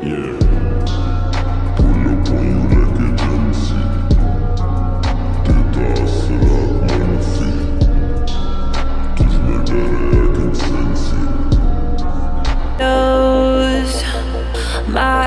Yeah. Pull up on you like agency. Data assalat manfi. تجمع داري I can sense it. Knows my